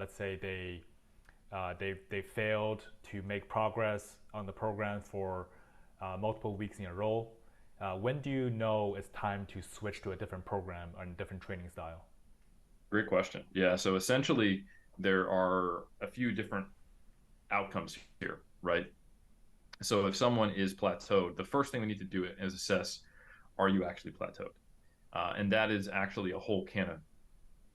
let's say they failed to make progress on the program for multiple weeks in a row. When do you know it's time to switch to a different program or a different training style? Great question. Yeah, so essentially there are a few different outcomes here, right? So if someone is plateaued, the first thing we need to do is assess, are you actually plateaued? And that is actually a whole can of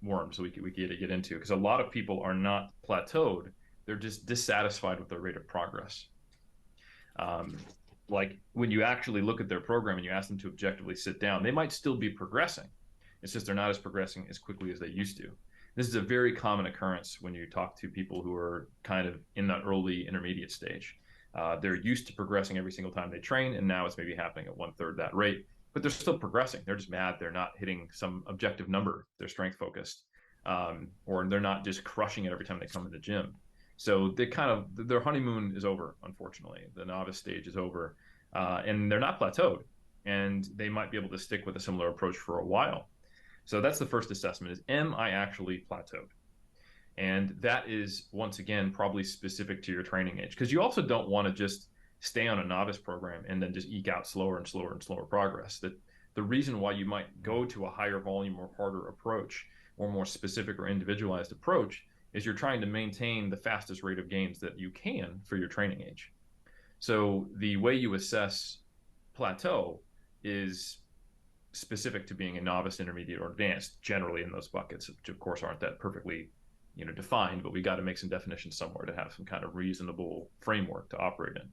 worms we could get into because a lot of people are not plateaued. They're just dissatisfied with their rate of progress. Um, like when you actually look at their program and you ask them to objectively sit down, they might still be progressing. It's just they're not as progressing as quickly as they used to. This is a very common occurrence when you talk to people who are kind of in that early intermediate stage. They're used to progressing every single time they train, and now it's maybe happening at one third that rate, but they're still progressing. They're just mad they're not hitting some objective number. They're strength focused, or they're not just crushing it every time they come to the gym. So they kind of their honeymoon is over, unfortunately. The novice stage is over, and they're not plateaued, and they might be able to stick with a similar approach for a while. So that's the first assessment: is am I actually plateaued? And that is once again probably specific to your training age because you also don't want to just stay on a novice program and then just eke out slower and slower and slower progress. That the reason why you might go to a higher volume or harder approach or more specific or individualized approach is you're trying to maintain the fastest rate of gains that you can for your training age. So the way you assess plateau is specific to being a novice, intermediate, or advanced, generally in those buckets, which of course aren't that perfectly, defined, but we got to make some definitions somewhere to have some kind of reasonable framework to operate in.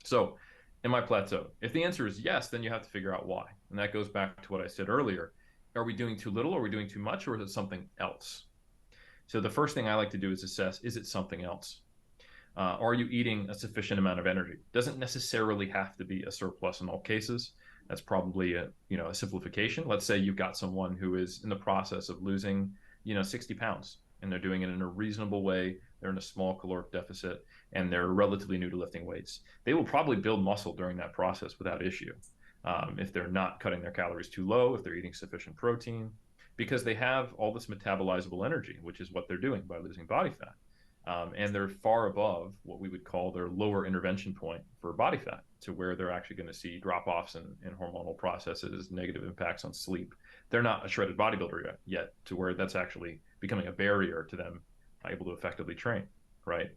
So, am I plateaued? If the answer is yes, then you have to figure out why. And that goes back to what I said earlier. Are we doing too little? Are we doing too much? Or is it something else? So, the first thing I like to do is assess, is it something else? Are you eating a sufficient amount of energy? Doesn't necessarily have to be a surplus in all cases. That's probably a simplification. Let's say you've got someone who is in the process of losing 60 pounds, and they're doing it in a reasonable way. They're in a small caloric deficit, and they're relatively new to lifting weights. They will probably build muscle during that process without issue. If they're not cutting their calories too low, if they're eating sufficient protein, because they have all this metabolizable energy, which is what they're doing by losing body fat. And they're far above what we would call their lower intervention point for body fat, to where they're actually going to see drop offs in hormonal processes, negative impacts on sleep. They're not a shredded bodybuilder yet, to where that's actually becoming a barrier to them able to effectively train, right?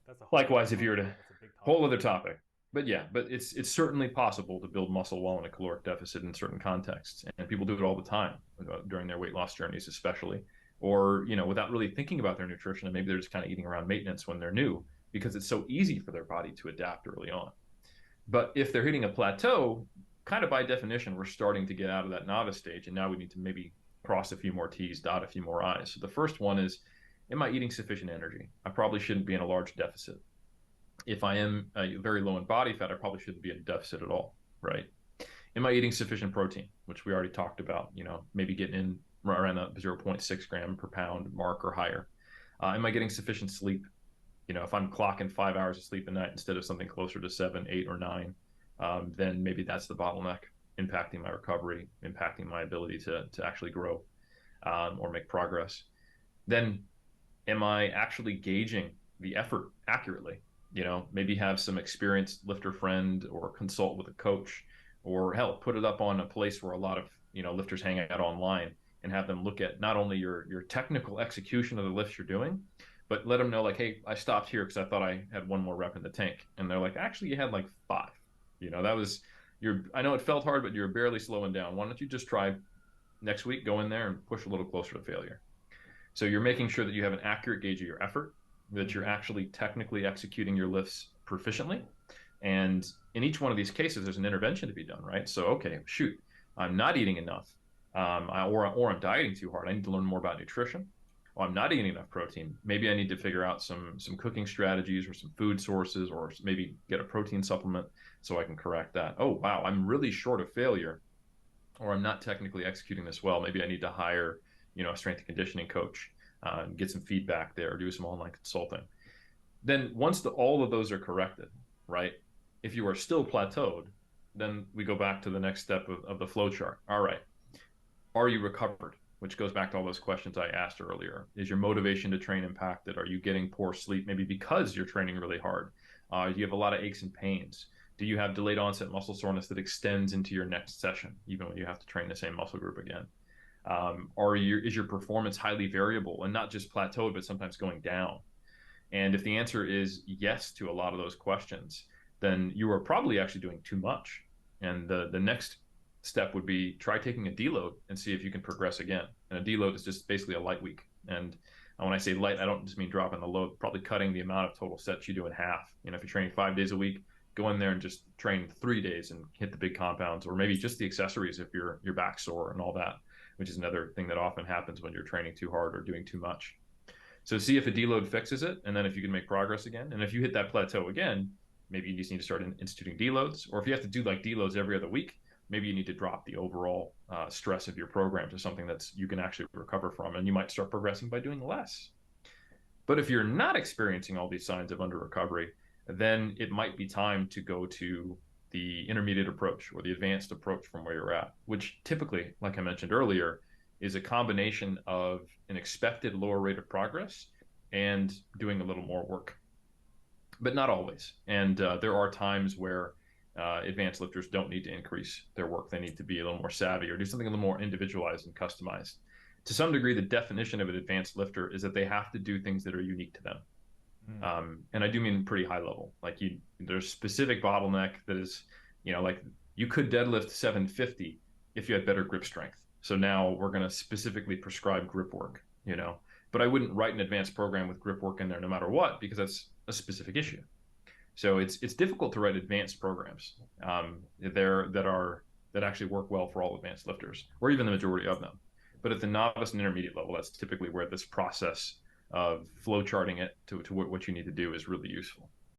That's a whole other Likewise, if you're topic. to That's a big whole topic. other topic, but yeah, but it's certainly possible to build muscle while in a caloric deficit in certain contexts, and people do it all the time during their weight loss journeys, especially, or without really thinking about their nutrition, and maybe they're just kind of eating around maintenance when they're new because it's so easy for their body to adapt early on. But if they're hitting a plateau, kind of by definition, we're starting to get out of that novice stage, and now we need to maybe cross a few more T's, dot a few more I's. So the first one is, am I eating sufficient energy? I probably shouldn't be in a large deficit. If I am very low in body fat, I probably shouldn't be in a deficit at all, right? Am I eating sufficient protein, which we already talked about, maybe getting in around the zero point 0.6 gram per pound mark or higher? Am I getting sufficient sleep? If I'm clocking 5 hours of sleep a night instead of something closer to seven, eight, or nine, then maybe that's the bottleneck impacting my recovery, impacting my ability to actually grow or make progress. Then am I actually gauging the effort accurately? Maybe have some experienced lifter friend or consult with a coach, or hell, put it up on a place where a lot of lifters hang out online, and have them look at not only your technical execution of the lifts you're doing, but let them know, like, hey, I stopped here because I thought I had one more rep in the tank, and they're like, actually, you had like five. That was your. I know it felt hard, but you're barely slowing down. Why don't you just try next week? Go in there and push a little closer to failure. So you're making sure that you have an accurate gauge of your effort, that you're Mm-hmm. actually technically executing your lifts proficiently. And in each one of these cases, there's an intervention to be done, right? So, okay, shoot, I'm not eating enough, or I'm dieting too hard. I need to learn more about nutrition. Oh, I'm not eating enough protein. Maybe I need to figure out some cooking strategies or some food sources, or maybe get a protein supplement so I can correct that. Oh, wow, I'm really short of failure, or I'm not technically executing this well. Maybe I need to hire, a strength and conditioning coach, get some feedback there, do some online consulting. Then once all of those are corrected, right? If you are still plateaued, then we go back to the next step of the flow chart. All right, are you recovered? which goes back to all those questions I asked earlier. Is your motivation to train impacted? Are you getting poor sleep, maybe because you're training really hard? Do you have a lot of aches and pains? Do you have delayed onset muscle soreness that extends into your next session, even when you have to train the same muscle group again? Is your performance highly variable and not just plateaued, but sometimes going down? And if the answer is yes to a lot of those questions, then you are probably actually doing too much. And the next step would be try taking a deload and see if you can progress again. And a deload is just basically a light week. And when I say light, I don't just mean dropping the load, probably cutting the amount of total sets you do in half. If you're training 5 days a week, go in there and just train 3 days and hit the big compounds, or maybe just the accessories if your back's sore and all that, which is another thing that often happens when you're training too hard or doing too much. So see if a deload fixes it, and then if you can make progress again. And if you hit that plateau again, maybe you just need to start instituting deloads. Or if you have to do like deloads every other week, maybe you need to drop the overall stress of your program to something that's you can actually recover from, and you might start progressing by doing less. But if you're not experiencing all these signs of under recovery, then it might be time to go to the intermediate approach or the advanced approach from where you're at, which typically, like I mentioned earlier, is a combination of an expected lower rate of progress and doing a little more work, but not always. And there are times where advanced lifters don't need to increase their work. They need to be a little more savvy or do something a little more individualized and customized. To some degree, the definition of an advanced lifter is that they have to do things that are unique to them. Mm. And I do mean pretty high level. Like there's specific bottleneck that is, like you could deadlift 750 if you had better grip strength. So now we're going to specifically prescribe grip work, but I wouldn't write an advanced program with grip work in there no matter what, because that's a specific issue. So it's difficult to write advanced programs that actually work well for all advanced lifters, or even the majority of them. But at the novice and intermediate level, that's typically where this process of flow charting it to what you need to do is really useful.